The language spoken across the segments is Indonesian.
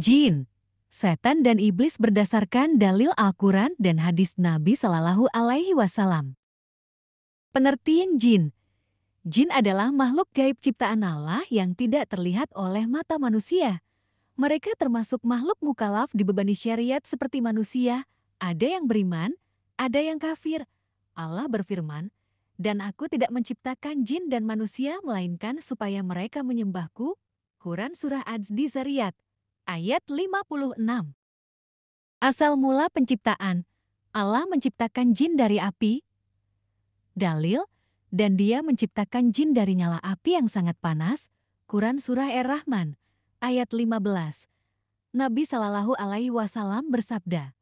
Jin, setan dan iblis berdasarkan dalil Al-Quran dan hadis Nabi Shallallahu Alaihi Wasallam. Pengertian jin. Jin adalah makhluk gaib ciptaan Allah yang tidak terlihat oleh mata manusia. Mereka termasuk makhluk mukallaf dibebani syariat seperti manusia. Ada yang beriman, ada yang kafir. Allah berfirman, "Dan aku tidak menciptakan jin dan manusia melainkan supaya mereka menyembahku." Quran Surah Az-Zariyat, ayat 56. Asal mula penciptaan. Allah menciptakan jin dari api. Dalil, dan dia menciptakan jin dari nyala api yang sangat panas. Quran Surah Ar-Rahman, ayat 15. Nabi Shallallahu Alaihi Wasallam bersabda,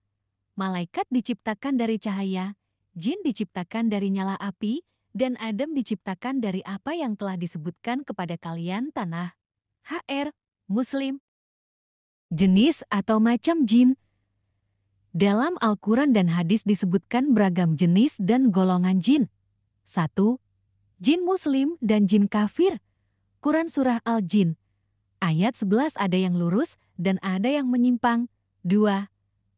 malaikat diciptakan dari cahaya, jin diciptakan dari nyala api, dan Adam diciptakan dari apa yang telah disebutkan kepada kalian tanah. HR, Muslim. Jenis atau macam jin. Dalam Al-Quran dan hadis disebutkan beragam jenis dan golongan jin. 1. Jin Muslim dan jin kafir. Quran Surah Al-Jin, ayat 11 ada yang lurus dan ada yang menyimpang. 2.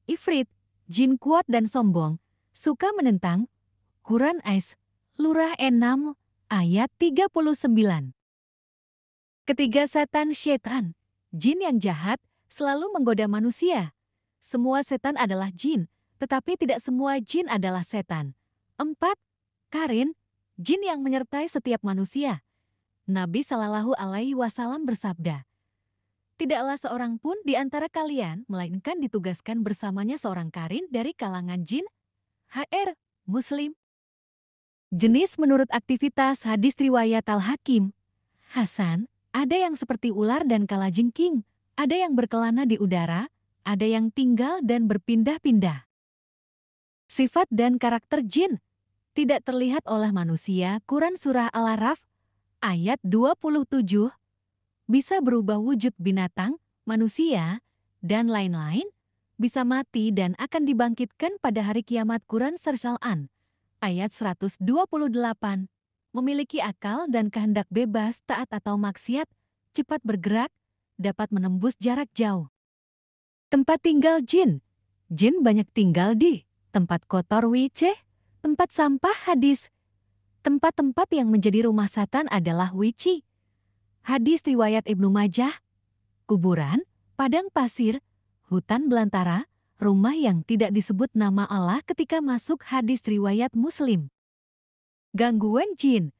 Ifrit, jin kuat dan sombong, suka menentang. Quran Surah 6, ayat 39. Ketiga, setan syaitan, jin yang jahat, selalu menggoda manusia. Semua setan adalah jin, tetapi tidak semua jin adalah setan. 4. Karin, jin yang menyertai setiap manusia. Nabi Shallallahu Alaihi Wasallam bersabda, tidaklah seorang pun di antara kalian melainkan ditugaskan bersamanya seorang karin dari kalangan jin. HR, Muslim. Jenis menurut aktivitas hadis riwayat Al-Hakim. Hasan, ada yang seperti ular dan kalajengking, ada yang berkelana di udara, ada yang tinggal dan berpindah-pindah. Sifat dan karakter jin tidak terlihat oleh manusia. Quran Surah Al-Araf, ayat 27, bisa berubah wujud binatang, manusia, dan lain-lain, bisa mati dan akan dibangkitkan pada hari kiamat. Quran Surah Al-An, ayat 128, memiliki akal dan kehendak bebas, taat atau maksiat, cepat bergerak, dapat menembus jarak jauh. Tempat tinggal jin. Jin banyak tinggal di tempat kotor WC, tempat sampah hadis. Tempat-tempat yang menjadi rumah setan adalah WC. Hadis riwayat Ibnu Majah, kuburan, padang pasir, hutan belantara, rumah yang tidak disebut nama Allah ketika masuk. Hadis riwayat Muslim. Gangguan jin.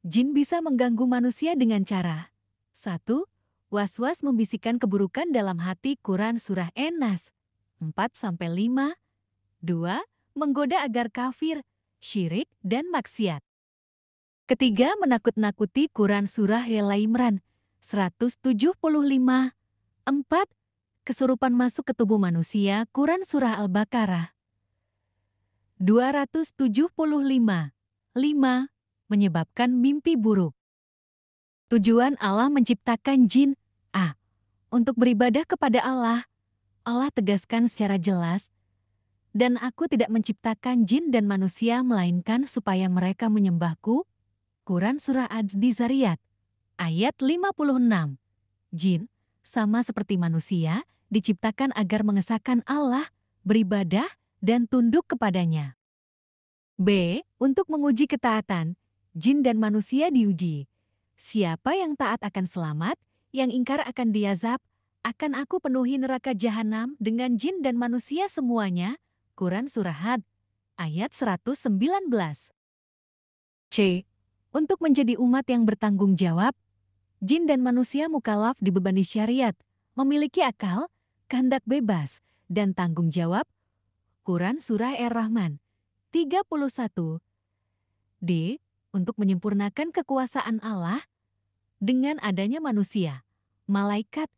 Jin bisa mengganggu manusia dengan cara 1. Was-was membisikkan keburukan dalam hati. Quran Surah An-Nas 4-5. 2. Menggoda agar kafir, syirik, dan maksiat. Ketiga, menakut-nakuti. Quran Surah Al-Imran 175. 4. Kesurupan masuk ke tubuh manusia. Quran Surah Al-Baqarah 275. 5. Menyebabkan mimpi buruk. Tujuan Allah menciptakan jin. A. Untuk beribadah kepada Allah. Allah tegaskan secara jelas, dan aku tidak menciptakan jin dan manusia melainkan supaya mereka menyembahku. Quran Surah Az-Zariyat, ayat 56. Jin, sama seperti manusia, diciptakan agar mengesahkan Allah, beribadah, dan tunduk kepadanya. B. Untuk menguji ketaatan, jin dan manusia diuji. Siapa yang taat akan selamat, yang ingkar akan diazab. Akan aku penuhi neraka jahanam dengan jin dan manusia semuanya. Quran Surah Had, ayat 119. C. Untuk menjadi umat yang bertanggung jawab, jin dan manusia mukallaf dibebani syariat, memiliki akal, kehendak bebas, dan tanggung jawab. Quran Surah Ar-Rahman 31. D. Untuk menyempurnakan kekuasaan Allah dengan adanya manusia, malaikat,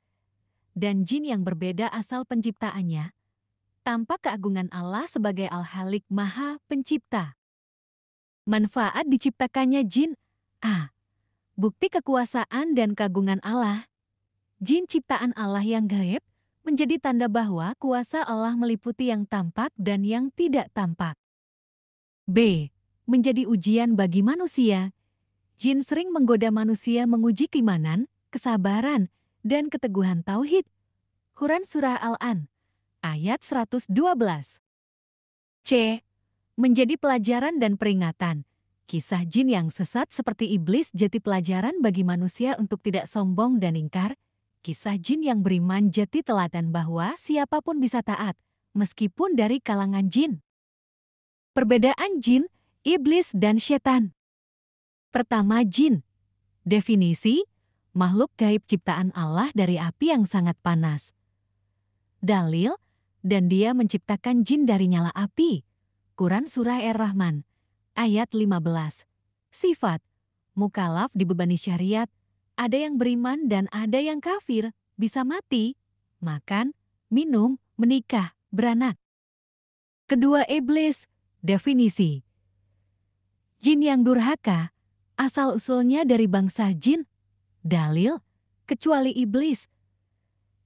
dan jin yang berbeda asal penciptaannya, tampak keagungan Allah sebagai Al-Halik Maha Pencipta. Manfaat diciptakannya jin. A. Bukti kekuasaan dan keagungan Allah. Jin ciptaan Allah yang gaib menjadi tanda bahwa kuasa Allah meliputi yang tampak dan yang tidak tampak. B. Menjadi ujian bagi manusia. Jin sering menggoda manusia menguji keimanan, kesabaran, dan keteguhan tauhid. Quran Surah Al-An, ayat 112. C. Menjadi pelajaran dan peringatan. Kisah jin yang sesat seperti iblis jadi pelajaran bagi manusia untuk tidak sombong dan ingkar. Kisah jin yang beriman jadi teladan bahwa siapapun bisa taat, meskipun dari kalangan jin. Perbedaan jin, iblis, dan setan. Pertama, jin. Definisi, makhluk gaib ciptaan Allah dari api yang sangat panas. Dalil, dan dia menciptakan jin dari nyala api. Quran Surah Ar-Rahman, ayat 15. Sifat, mukalaf dibebani syariat, ada yang beriman dan ada yang kafir, bisa mati, makan, minum, menikah, beranak. Kedua, iblis. Definisi, jin yang durhaka, asal-usulnya dari bangsa jin. Dalil, kecuali iblis.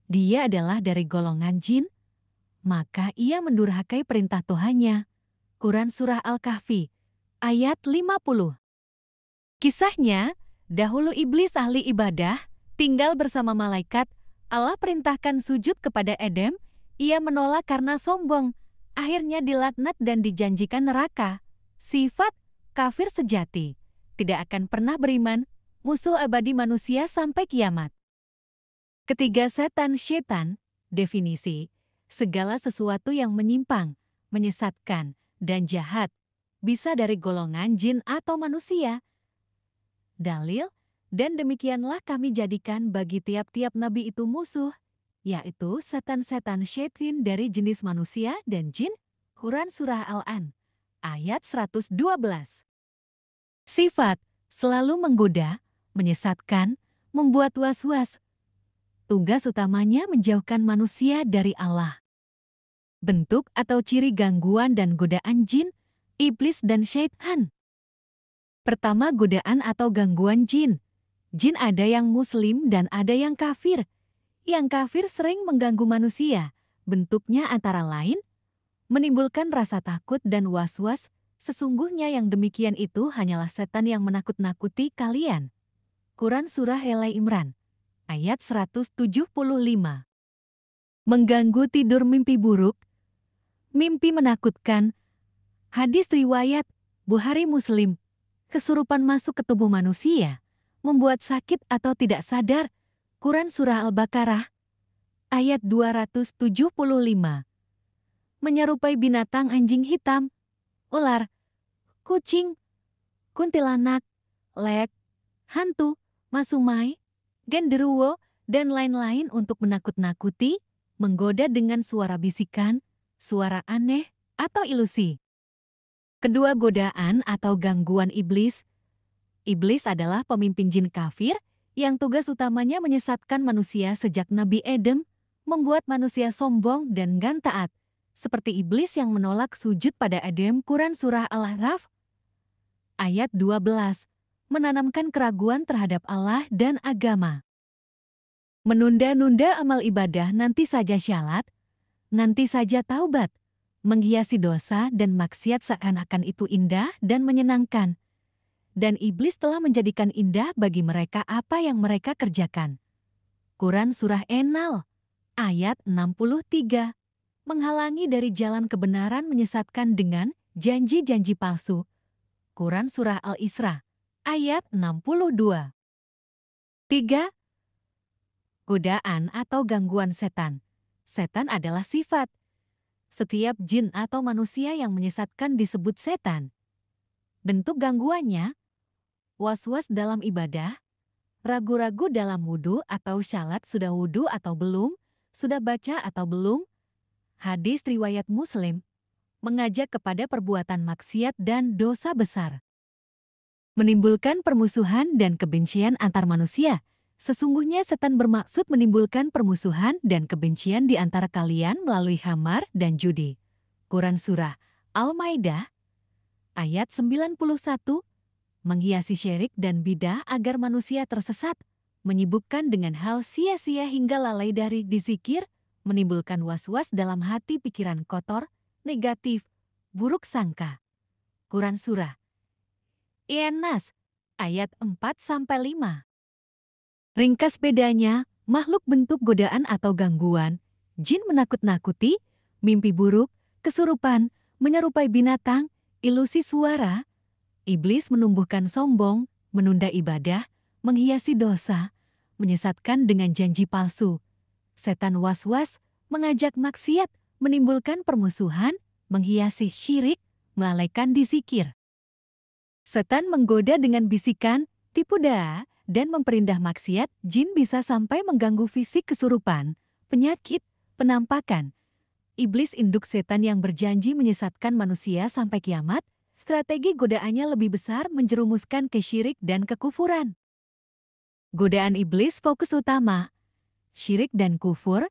Dia adalah dari golongan jin, maka ia mendurhakai perintah Tuhannya. Quran Surah Al-Kahfi, ayat 50. Kisahnya, dahulu iblis ahli ibadah, tinggal bersama malaikat, Allah perintahkan sujud kepada Adam, ia menolak karena sombong, akhirnya dilaknat dan dijanjikan neraka. Sifat, kafir sejati, tidak akan pernah beriman, musuh abadi manusia sampai kiamat. Ketiga, setan. Definisi, segala sesuatu yang menyimpang, menyesatkan, dan jahat, bisa dari golongan jin atau manusia. Dalil, dan demikianlah kami jadikan bagi tiap-tiap nabi itu musuh, yaitu setan-setan syaitan dari jenis manusia dan jin. Quran Surah Al-An, ayat 112. Sifat, selalu menggoda, menyesatkan, membuat was-was. Tugas utamanya menjauhkan manusia dari Allah. Bentuk atau ciri gangguan dan godaan jin, iblis, dan syaitan. Pertama, godaan atau gangguan jin. Jin ada yang muslim dan ada yang kafir. Yang kafir sering mengganggu manusia. Bentuknya antara lain, menimbulkan rasa takut dan was-was. Sesungguhnya yang demikian itu hanyalah setan yang menakut-nakuti kalian. Quran Surah Al-Imran, ayat 175. Mengganggu tidur, mimpi buruk, mimpi menakutkan. Hadis riwayat Bukhari Muslim. Kesurupan masuk ke tubuh manusia, membuat sakit atau tidak sadar. Quran Surah Al-Baqarah, ayat 275. Menyerupai binatang anjing hitam, ular, kucing, kuntilanak, lek, hantu, masumai, genderuwo, dan lain-lain untuk menakut-nakuti, menggoda dengan suara bisikan, suara aneh, atau ilusi. Kedua, godaan atau gangguan iblis. Iblis adalah pemimpin jin kafir yang tugas utamanya menyesatkan manusia sejak Nabi Adam, membuat manusia sombong dan enggan taat, seperti iblis yang menolak sujud pada Adam. Quran Surah Al-A'raf, ayat 12, menanamkan keraguan terhadap Allah dan agama. Menunda-nunda amal ibadah, nanti saja syalat, nanti saja taubat, menghiasi dosa dan maksiat seakan-akan itu indah dan menyenangkan. Dan iblis telah menjadikan indah bagi mereka apa yang mereka kerjakan. Quran Surah An-Nahl, ayat 63, menghalangi dari jalan kebenaran, menyesatkan dengan janji-janji palsu. Quran Surah Al-Isra, ayat 62. 3. Godaan atau gangguan setan. Setan adalah sifat. Setiap jin atau manusia yang menyesatkan disebut setan. Bentuk gangguannya, was-was dalam ibadah, ragu-ragu dalam wudhu atau syalat, sudah wudhu atau belum, sudah baca atau belum. Hadis riwayat Muslim, mengajak kepada perbuatan maksiat dan dosa besar. Menimbulkan permusuhan dan kebencian antar manusia. Sesungguhnya setan bermaksud menimbulkan permusuhan dan kebencian di antara kalian melalui khamar dan judi. Quran Surah Al-Maidah, ayat 91, menghiasi syirik dan bidah agar manusia tersesat, menyibukkan dengan hal sia-sia hingga lalai dari dizikir, menimbulkan was-was dalam hati, pikiran kotor, negatif, buruk sangka. Quran Surah An-Nas, ayat 4-5. Ringkas bedanya, makhluk bentuk godaan atau gangguan, jin menakut-nakuti, mimpi buruk, kesurupan, menyerupai binatang, ilusi suara, iblis menumbuhkan sombong, menunda ibadah, menghiasi dosa, menyesatkan dengan janji palsu. Setan was-was, mengajak maksiat, menimbulkan permusuhan, menghiasi syirik, melalaikan dizikir. Setan menggoda dengan bisikan, tipu daya, dan memperindah maksiat. Jin bisa sampai mengganggu fisik kesurupan, penyakit, penampakan. Iblis induk setan yang berjanji menyesatkan manusia sampai kiamat. Strategi godaannya lebih besar, menjerumuskan ke syirik dan kekufuran. Godaan iblis fokus utama, syirik dan kufur.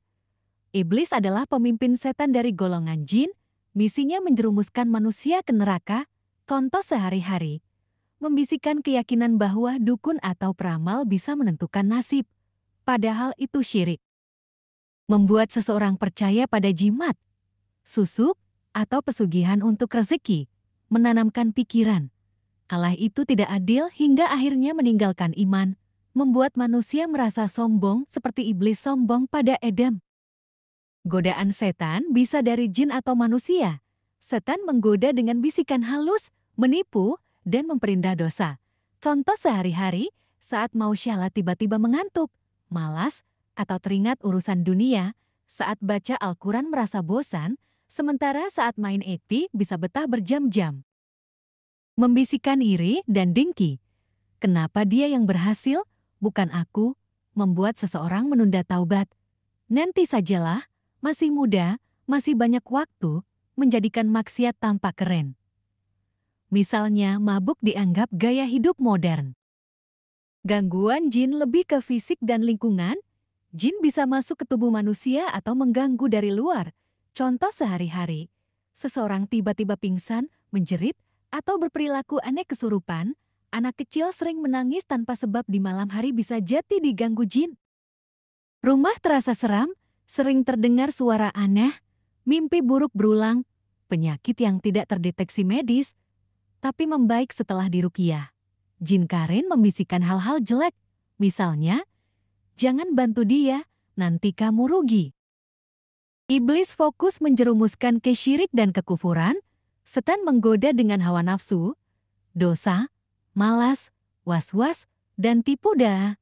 Iblis adalah pemimpin setan dari golongan jin, misinya menjerumuskan manusia ke neraka. Contoh sehari-hari, membisikkan keyakinan bahwa dukun atau peramal bisa menentukan nasib. Padahal itu syirik. Membuat seseorang percaya pada jimat, susuk, atau pesugihan untuk rezeki, menanamkan pikiran Allah itu tidak adil hingga akhirnya meninggalkan iman, membuat manusia merasa sombong seperti iblis sombong pada Edom. Godaan setan bisa dari jin atau manusia. Setan menggoda dengan bisikan halus, menipu, dan memperindah dosa. Contoh sehari-hari, saat mau syala tiba-tiba mengantuk, malas, atau teringat urusan dunia, saat baca Al-Quran merasa bosan, sementara saat main EP bisa betah berjam-jam. Membisikkan iri dan dengki. Kenapa dia yang berhasil, bukan aku, membuat seseorang menunda taubat. Nanti sajalah, masih muda, masih banyak waktu, menjadikan maksiat tampak keren. Misalnya mabuk dianggap gaya hidup modern. Gangguan jin lebih ke fisik dan lingkungan. Jin bisa masuk ke tubuh manusia atau mengganggu dari luar. Contoh sehari-hari, seseorang tiba-tiba pingsan, menjerit, atau berperilaku aneh kesurupan. Anak kecil sering menangis tanpa sebab di malam hari bisa jadi diganggu jin. Rumah terasa seram, sering terdengar suara aneh, mimpi buruk berulang, penyakit yang tidak terdeteksi medis, tapi membaik setelah diruqyah. Jin Karin membisikkan hal-hal jelek, misalnya, jangan bantu dia, nanti kamu rugi. Iblis fokus menjerumuskan ke syirik dan kekufuran. Setan menggoda dengan hawa nafsu, dosa, malas, was-was, dan tipu daya.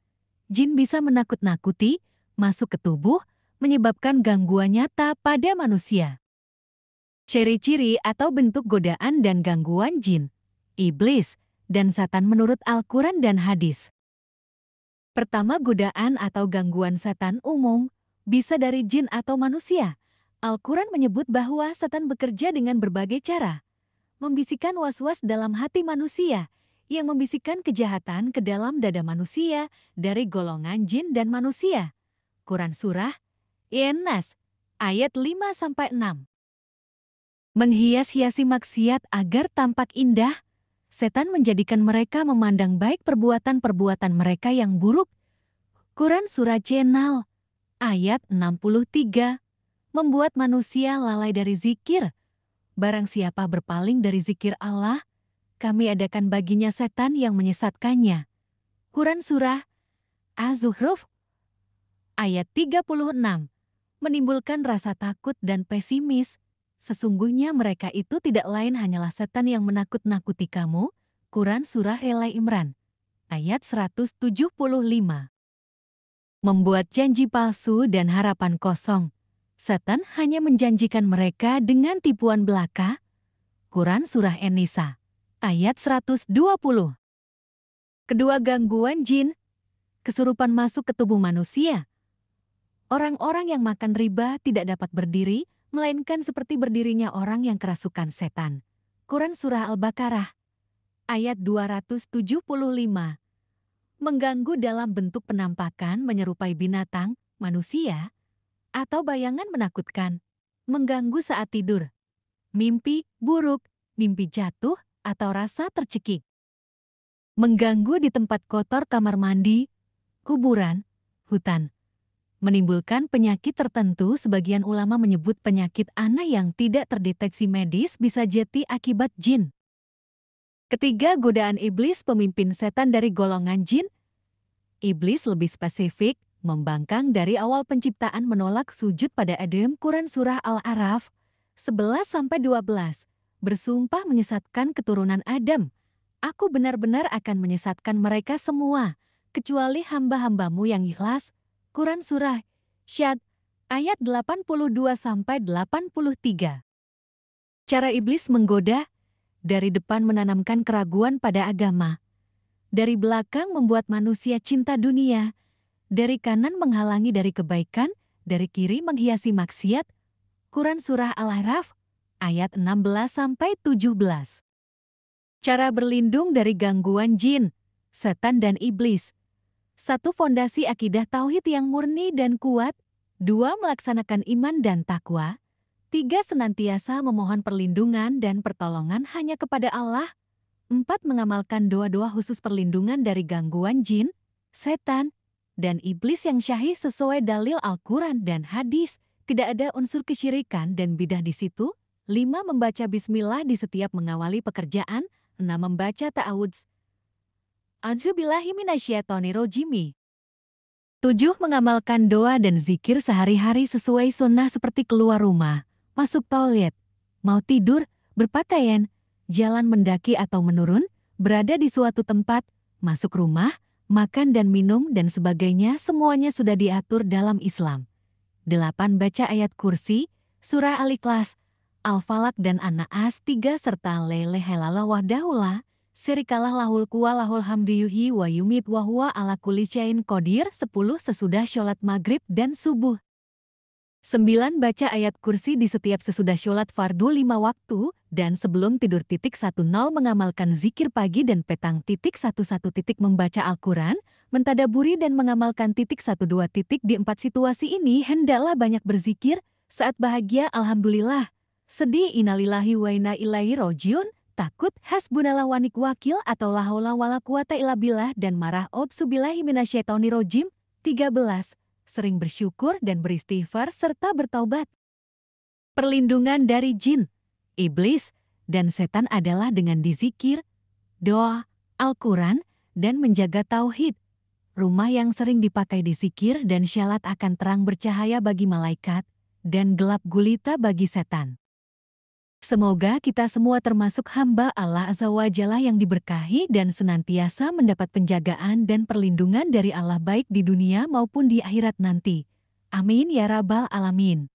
Jin bisa menakut-nakuti, masuk ke tubuh, menyebabkan gangguan nyata pada manusia. Ciri-ciri atau bentuk godaan dan gangguan jin, iblis, dan setan menurut Al-Quran dan hadis. Pertama, godaan atau gangguan setan umum, bisa dari jin atau manusia. Al-Quran menyebut bahwa setan bekerja dengan berbagai cara. Membisikkan was-was dalam hati manusia, yang membisikkan kejahatan ke dalam dada manusia dari golongan jin dan manusia. Quran Surah An-Nas, ayat 5-6. Menghias-hiasi maksiat agar tampak indah, setan menjadikan mereka memandang baik perbuatan-perbuatan mereka yang buruk. Quran Surah An-Nahl, ayat 63, membuat manusia lalai dari zikir. Barang siapa berpaling dari zikir Allah, kami adakan baginya setan yang menyesatkannya. Quran Surah Az-Zukhruf, ayat 36, menimbulkan rasa takut dan pesimis. Sesungguhnya mereka itu tidak lain hanyalah setan yang menakut-nakuti kamu. Quran Surah Al-Imran, ayat 175. Membuat janji palsu dan harapan kosong. Setan hanya menjanjikan mereka dengan tipuan belaka. Quran Surah An-Nisa, ayat 120. Kedua, gangguan jin, kesurupan masuk ke tubuh manusia. Orang-orang yang makan riba tidak dapat berdiri, melainkan seperti berdirinya orang yang kerasukan setan. Quran Surah Al-Baqarah, ayat 275. Mengganggu dalam bentuk penampakan menyerupai binatang, manusia, atau bayangan menakutkan. Mengganggu saat tidur, mimpi buruk, mimpi jatuh, atau rasa tercekik. Mengganggu di tempat kotor kamar mandi, kuburan, hutan. Menimbulkan penyakit tertentu. Sebagian ulama menyebut penyakit aneh yang tidak terdeteksi medis bisa jadi akibat jin. Ketiga, godaan iblis, pemimpin setan dari golongan jin. Iblis lebih spesifik, membangkang dari awal penciptaan menolak sujud pada Adam. Quran Surah Al-A'raf 11-12 bersumpah menyesatkan keturunan Adam. Aku benar-benar akan menyesatkan mereka semua, kecuali hamba-hambamu yang ikhlas. Quran Surah Syad ayat 82-83. Cara iblis menggoda, dari depan menanamkan keraguan pada agama, dari belakang membuat manusia cinta dunia, dari kanan menghalangi dari kebaikan, dari kiri menghiasi maksiat. Quran Surah Al-A'raf ayat 16-17. Cara berlindung dari gangguan jin, setan dan iblis. 1. Fondasi akidah tauhid yang murni dan kuat. 2. Melaksanakan iman dan takwa. 3. Senantiasa memohon perlindungan dan pertolongan hanya kepada Allah. 4. Mengamalkan doa-doa khusus perlindungan dari gangguan jin, setan, dan iblis yang syahih sesuai dalil Al-Quran dan hadis. Tidak ada unsur kesyirikan dan bidah di situ. 5. Membaca bismillah di setiap mengawali pekerjaan. 6. Membaca ta'awudz. A'udzubillahiminasyaitonirrojim. 7. Mengamalkan doa dan zikir sehari-hari sesuai sunnah seperti keluar rumah, masuk toilet, mau tidur, berpakaian, jalan mendaki atau menurun, berada di suatu tempat, masuk rumah, makan dan minum dan sebagainya semuanya sudah diatur dalam Islam. 8. Baca ayat kursi, surah Al-Ikhlas, Al-Falaq dan An-Naas 3 serta La ilaha illallah wahdahu syarikalah lahul quwa lahul hamdu yuhyi wa yumit wa huwa ala kulli syai'in qadir. 10. Sesudah sholat maghrib dan subuh. 9. Baca ayat kursi di setiap sesudah sholat fardu 5 waktu dan sebelum tidur. 10. Mengamalkan zikir pagi dan petang. 11. Membaca Al-Quran, mentadaburi dan mengamalkan. 12. Di 4 situasi ini hendaklah banyak berzikir. Saat bahagia alhamdulillah, sedih innalillahi wa inna ilaihi rajiun, takut hasbunallah wa ni'mal wakil atau la haula wala quwata illa billah, dan marah a'udzubillahi minasyaitonirrajim. 13. Sering bersyukur dan beristighfar serta bertaubat. Perlindungan dari jin, iblis, dan setan adalah dengan dizikir, doa, Al-Quran, dan menjaga tauhid. Rumah yang sering dipakai dizikir dan syalat akan terang bercahaya bagi malaikat, dan gelap gulita bagi setan. Semoga kita semua termasuk hamba Allah Azza wa Jalla yang diberkahi dan senantiasa mendapat penjagaan dan perlindungan dari Allah baik di dunia maupun di akhirat nanti. Amin ya rabbal alamin.